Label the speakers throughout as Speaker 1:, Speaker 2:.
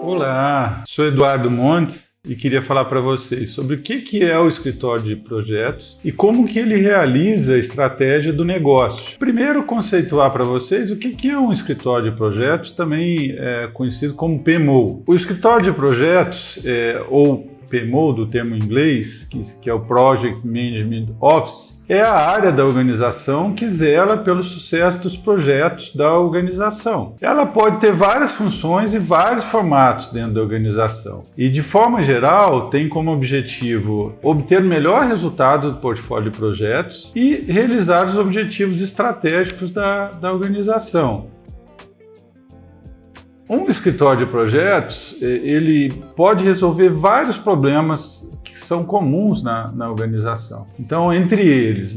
Speaker 1: Olá, sou Eduardo Montes e queria falar para vocês sobre o que é o escritório de projetos e como que ele realiza a estratégia do negócio. Primeiro, conceituar para vocês o que é um escritório de projetos, também conhecido como PMO. O escritório de projetos, ou PMO, do termo em inglês, que é o Project Management Office, é a área da organização que zela pelo sucesso dos projetos da organização. Ela pode ter várias funções e vários formatos dentro da organização. E, de forma geral, tem como objetivo obter o melhor resultado do portfólio de projetos e realizar os objetivos estratégicos da organização. Um escritório de projetos, ele pode resolver vários problemas que são comuns na organização. Então, entre eles,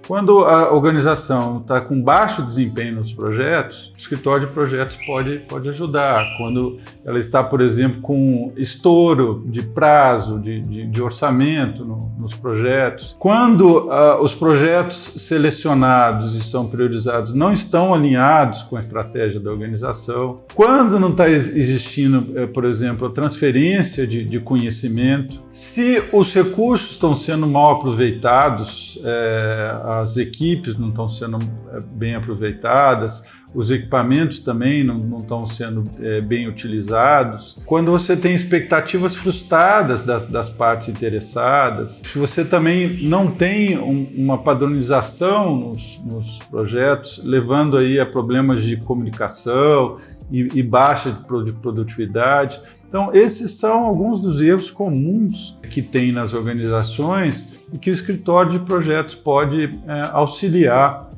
Speaker 1: quando a organização está com baixo desempenho nos projetos, o escritório de projetos pode ajudar. Quando ela está, por exemplo, com estouro de prazo, de orçamento nos projetos. Quando os projetos selecionados e são priorizados não estão alinhados com a estratégia da organização. Quando não está existindo, por exemplo, a transferência de conhecimento. Se os recursos estão sendo mal aproveitados, as equipes não estão sendo bem aproveitadas, os equipamentos também não estão sendo bem utilizados. Quando você tem expectativas frustradas das partes interessadas, se você também não tem uma padronização nos projetos, levando aí a problemas de comunicação e baixa de produtividade. Então, esses são alguns dos erros comuns que tem nas organizações e que o escritório de projetos pode auxiliar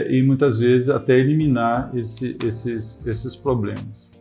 Speaker 1: e muitas vezes até eliminar esses problemas.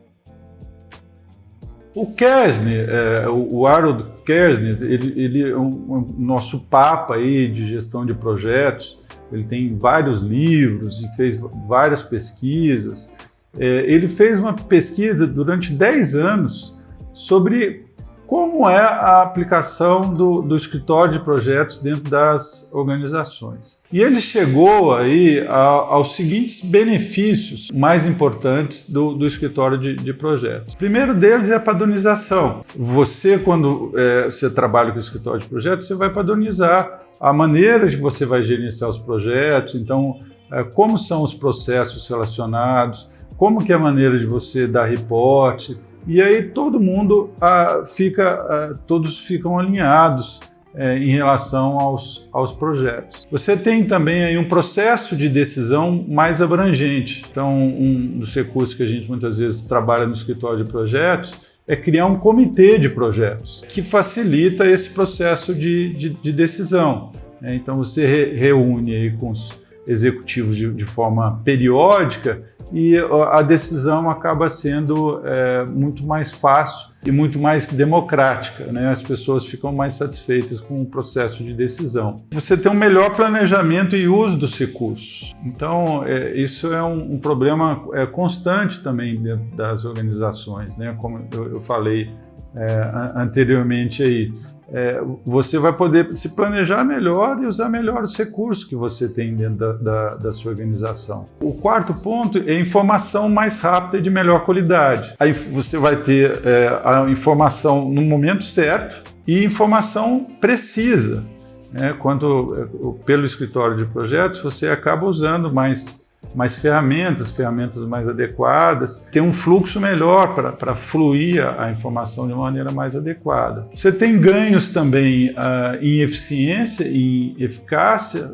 Speaker 1: O Kearney, o Harold Kearney, ele é um nosso papa aí de gestão de projetos. Ele tem vários livros e fez várias pesquisas. Ele fez uma pesquisa durante 10 anos sobre como é a aplicação do escritório de projetos dentro das organizações. E ele chegou aí aos seguintes benefícios mais importantes do escritório de projetos. O primeiro deles é a padronização. Você, quando você trabalha com o escritório de projetos, você vai padronizar a maneira que você vai gerenciar os projetos, então como são os processos relacionados, como que é a maneira de você dar reporte. E aí todo mundo todos ficam alinhados em relação aos projetos. Você tem também aí um processo de decisão mais abrangente. Então, um dos recursos que a gente muitas vezes trabalha no escritório de projetos é criar um comitê de projetos, que facilita esse processo de decisão. Então, você reúne aí com os executivos de forma periódica e a decisão acaba sendo muito mais fácil e muito mais democrática, As pessoas ficam mais satisfeitas com o processo de decisão. Você tem um melhor planejamento e uso dos recursos. Então, isso é um problema constante também dentro das organizações, Como eu falei anteriormente aí. Você vai poder se planejar melhor e usar melhor os recursos que você tem dentro da sua organização. O quarto ponto é informação mais rápida e de melhor qualidade. Aí você vai ter a informação no momento certo e informação precisa. Pelo escritório de projetos, você acaba usando mais ferramentas mais adequadas, ter um fluxo melhor para fluir a informação de uma maneira mais adequada. Você tem ganhos também em eficiência e eficácia.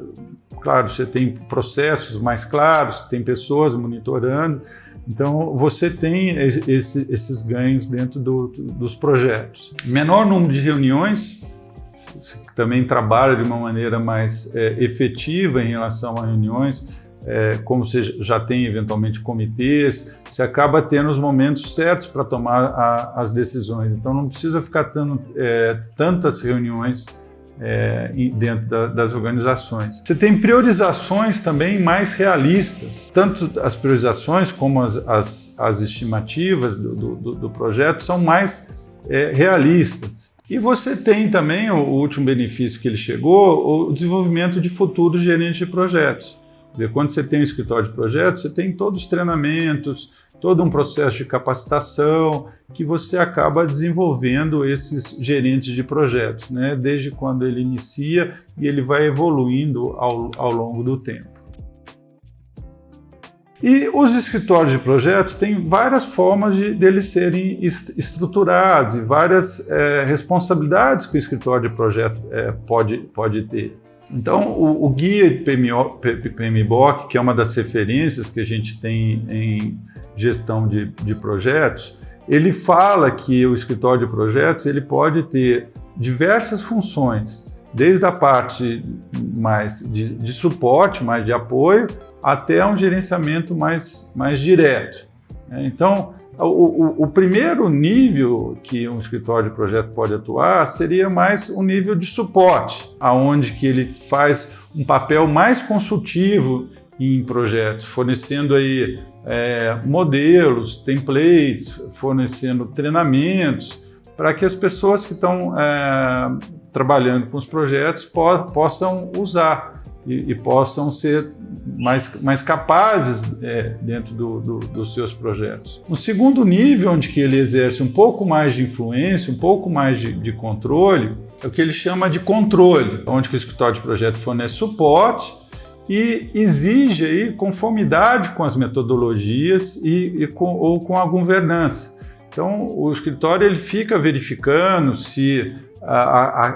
Speaker 1: Claro, você tem processos mais claros, tem pessoas monitorando, então você tem esses ganhos dentro dos projetos. Menor número de reuniões, você também trabalha de uma maneira mais efetiva em relação a reuniões. Como você já tem eventualmente comitês, você acaba tendo os momentos certos para tomar as decisões. Então não precisa ficar tendo tantas reuniões dentro das organizações. Você tem priorizações também mais realistas. Tanto as priorizações como as estimativas do projeto são mais realistas. E você tem também o último benefício que ele chegou, o desenvolvimento de futuros gerentes de projetos. Quando você tem um escritório de projetos, você tem todos os treinamentos, todo um processo de capacitação que você acaba desenvolvendo esses gerentes de projetos, né? Desde quando ele inicia e ele vai evoluindo ao longo do tempo. E os escritórios de projetos têm várias formas deles serem estruturados e várias responsabilidades que o escritório de projeto pode ter. Então, o guia PMBOK, que é uma das referências que a gente tem em gestão de projetos, ele fala que o escritório de projetos ele pode ter diversas funções, desde a parte mais de suporte, mais de apoio, até um gerenciamento mais direto. Então, o primeiro nível que um escritório de projeto pode atuar seria mais um nível de suporte, aonde que ele faz um papel mais consultivo em projetos, fornecendo aí modelos, templates, fornecendo treinamentos, para que as pessoas que estão trabalhando com os projetos possam usar e possam ser mais capazes dentro dos seus projetos. O segundo nível, onde que ele exerce um pouco mais de influência, um pouco mais de controle, é o que ele chama de controle, onde que o escritório de projeto fornece suporte e exige aí conformidade com as metodologias ou com a governança. Então, o escritório ele fica verificando se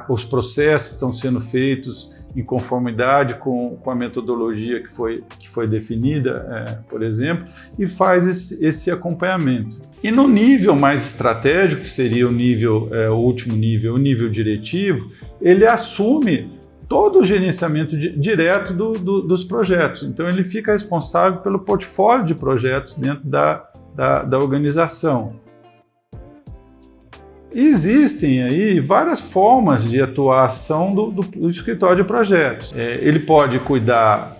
Speaker 1: os processos estão sendo feitos em conformidade com a metodologia que foi definida, por exemplo, e faz esse acompanhamento. E no nível mais estratégico, que seria o último nível, o nível diretivo, ele assume todo o gerenciamento direto dos projetos. Então, ele fica responsável pelo portfólio de projetos dentro da organização. Existem aí várias formas de atuação do escritório de projetos. Ele pode cuidar,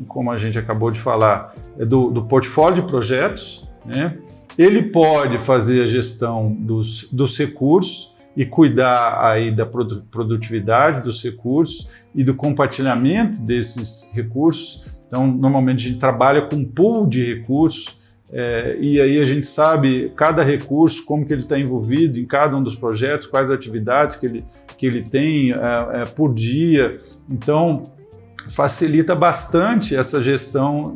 Speaker 1: como a gente acabou de falar, do portfólio de projetos, né? Ele pode fazer a gestão dos recursos e cuidar aí da produtividade dos recursos e do compartilhamento desses recursos. Então, normalmente a gente trabalha com um pool de recursos, e aí a gente sabe cada recurso, como que ele está envolvido em cada um dos projetos, quais atividades que ele tem por dia. Então, facilita bastante essa gestão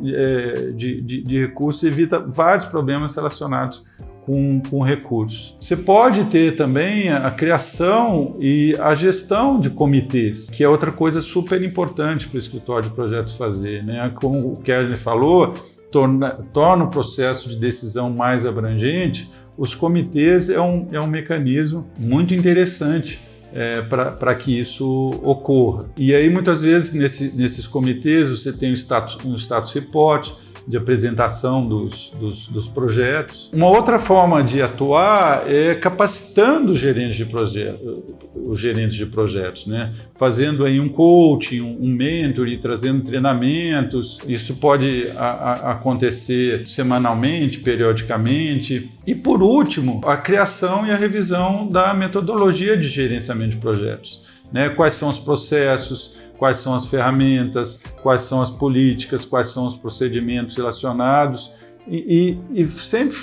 Speaker 1: de recursos e evita vários problemas relacionados com recursos. Você pode ter também a criação e a gestão de comitês, que é outra coisa super importante para o escritório de projetos fazer, né? Como o Kersney falou, torna o processo de decisão mais abrangente. Os comitês é um mecanismo muito interessante para que isso ocorra. E aí, muitas vezes, nesses comitês, você tem um status report de apresentação dos projetos. Uma outra forma de atuar é capacitando os gerentes de projetos, né? Fazendo aí um coaching, um mentoring, trazendo treinamentos. Isso pode acontecer semanalmente, periodicamente. E, por último, a criação e a revisão da metodologia de gerenciamento de projetos, né? Quais são os processos, quais são as ferramentas, quais são as políticas, quais são os procedimentos relacionados e sempre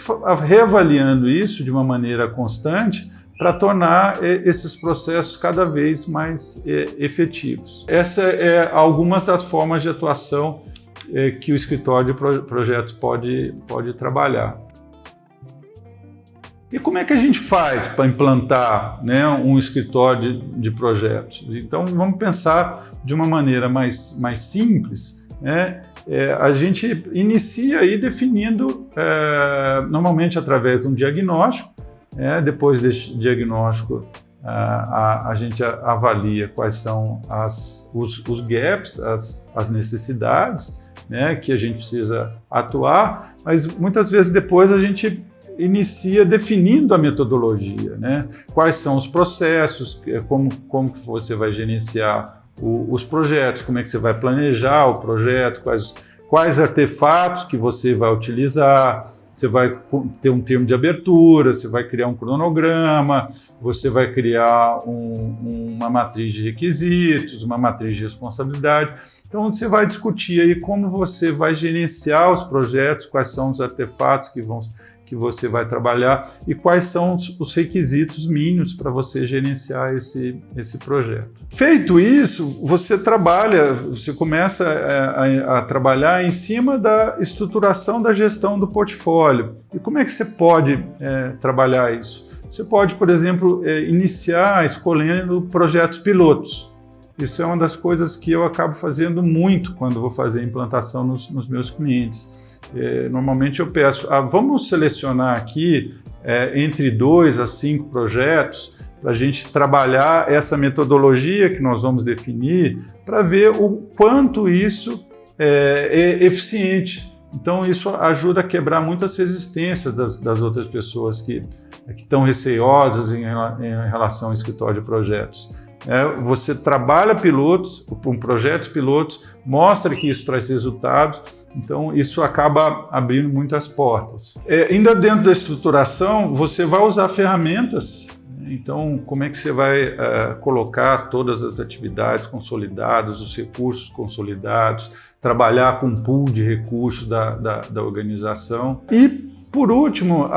Speaker 1: reavaliando isso de uma maneira constante para tornar esses processos cada vez mais efetivos. Essa é algumas das formas de atuação que o escritório de projetos pode trabalhar. E como é que a gente faz para implantar, né, um escritório de projetos? Então, vamos pensar de uma maneira mais simples, né? A gente inicia aí definindo, normalmente através de um diagnóstico. Depois desse diagnóstico, a gente avalia quais são os gaps, as necessidades, né, que a gente precisa atuar, mas muitas vezes depois a gente inicia definindo a metodologia, né? Quais são os processos, como que você vai gerenciar os projetos, como é que você vai planejar o projeto, quais artefatos que você vai utilizar, você vai ter um termo de abertura, você vai criar um cronograma, você vai criar uma matriz de requisitos, uma matriz de responsabilidade. Então você vai discutir aí como você vai gerenciar os projetos, quais são os artefatos que você vai trabalhar e quais são os requisitos mínimos para você gerenciar esse projeto. Feito isso, você começa a trabalhar em cima da estruturação da gestão do portfólio. E como é que você pode trabalhar isso? Você pode, por exemplo, iniciar escolhendo projetos pilotos. Isso é uma das coisas que eu acabo fazendo muito quando vou fazer implantação nos meus clientes. Normalmente eu peço, vamos selecionar aqui entre 2 a 5 projetos para a gente trabalhar essa metodologia que nós vamos definir para ver o quanto isso é eficiente. Então isso ajuda a quebrar muitas resistências das outras pessoas que estão receosas em relação ao escritório de projetos. Você trabalha pilotos, com projetos pilotos, mostra que isso traz resultados, então isso acaba abrindo muitas portas. Ainda dentro da estruturação, você vai usar ferramentas. Então, como é que você vai colocar todas as atividades consolidadas, os recursos consolidados, trabalhar com um pool de recursos da organização. E, por último,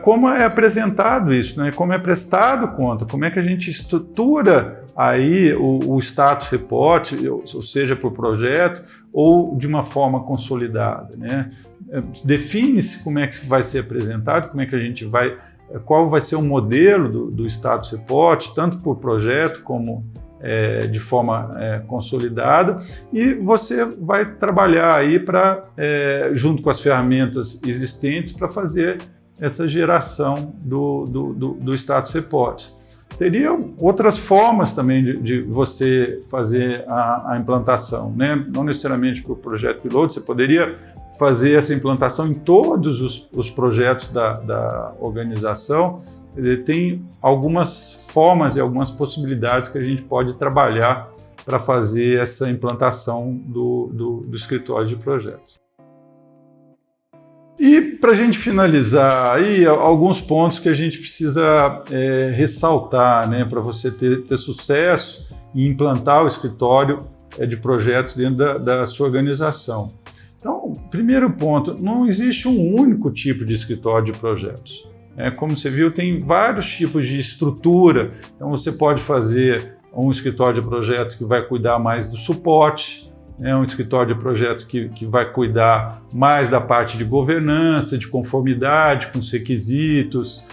Speaker 1: como é apresentado isso, né? Como é prestado conta, como é que a gente estrutura aí o status report, ou seja, por projeto, ou de uma forma consolidada, né? Define-se como é que vai ser apresentado, como é que a gente qual vai ser o modelo do status report, tanto por projeto como de forma consolidada, e você vai trabalhar aí junto com as ferramentas existentes para fazer essa geração do status report. Teriam outras formas também de você fazer a implantação, né? Não necessariamente para o projeto piloto, você poderia fazer essa implantação em todos os projetos da organização. Tem algumas formas e algumas possibilidades que a gente pode trabalhar para fazer essa implantação do escritório de projetos. E para a gente finalizar, aí, alguns pontos que a gente precisa ressaltar, né, para você ter sucesso em implantar o escritório de projetos dentro da sua organização. Então, primeiro ponto, não existe um único tipo de escritório de projetos. Como você viu, tem vários tipos de estrutura. Então, você pode fazer um escritório de projetos que vai cuidar mais do suporte, um escritório de projetos que vai cuidar mais da parte de governança, de conformidade com os requisitos,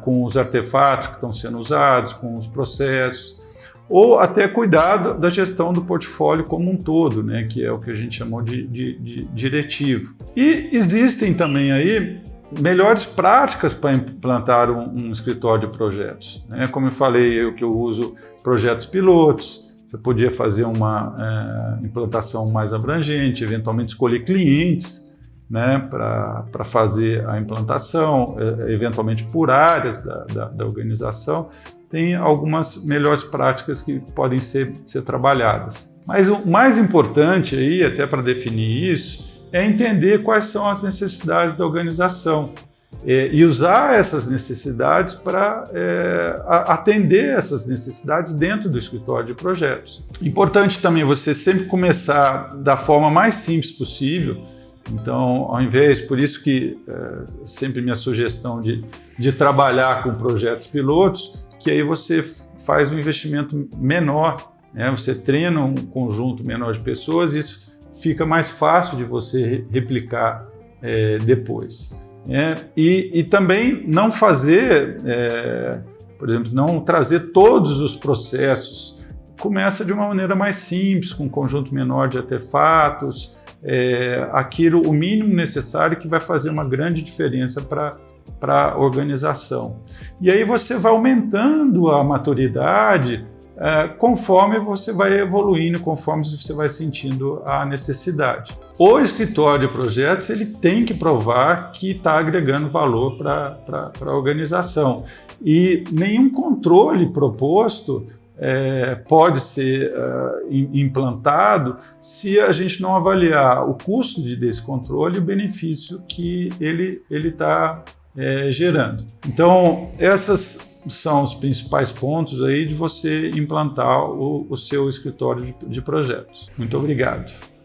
Speaker 1: com os artefatos que estão sendo usados, com os processos, ou até cuidar da gestão do portfólio como um todo, né, que é o que a gente chamou de diretivo. E existem também aí melhores práticas para implantar um escritório de projetos, né? Como eu falei, eu uso projetos pilotos. Você podia fazer uma implantação mais abrangente, eventualmente escolher clientes, né, para fazer a implantação, eventualmente por áreas da organização. Tem algumas melhores práticas que podem ser trabalhadas. Mas o mais importante aí, até para definir isso, é entender quais são as necessidades da organização e usar essas necessidades para atender essas necessidades dentro do escritório de projetos. Importante também você sempre começar da forma mais simples possível. Então, por isso que sempre minha sugestão de trabalhar com projetos pilotos, que aí você faz um investimento menor, né? Você treina um conjunto menor de pessoas e isso fica mais fácil de você replicar depois. E também não fazer, por exemplo, não trazer todos os processos. Começa de uma maneira mais simples, com um conjunto menor de artefatos, o mínimo necessário que vai fazer uma grande diferença para a organização. E aí você vai aumentando a maturidade conforme você vai evoluindo, conforme você vai sentindo a necessidade. O escritório de projetos ele tem que provar que está agregando valor para a organização. E nenhum controle proposto pode ser implantado se a gente não avaliar o custo desse controle e o benefício que ele está gerando. Então, essas são os principais pontos aí de você implantar o seu escritório de projetos. Muito obrigado.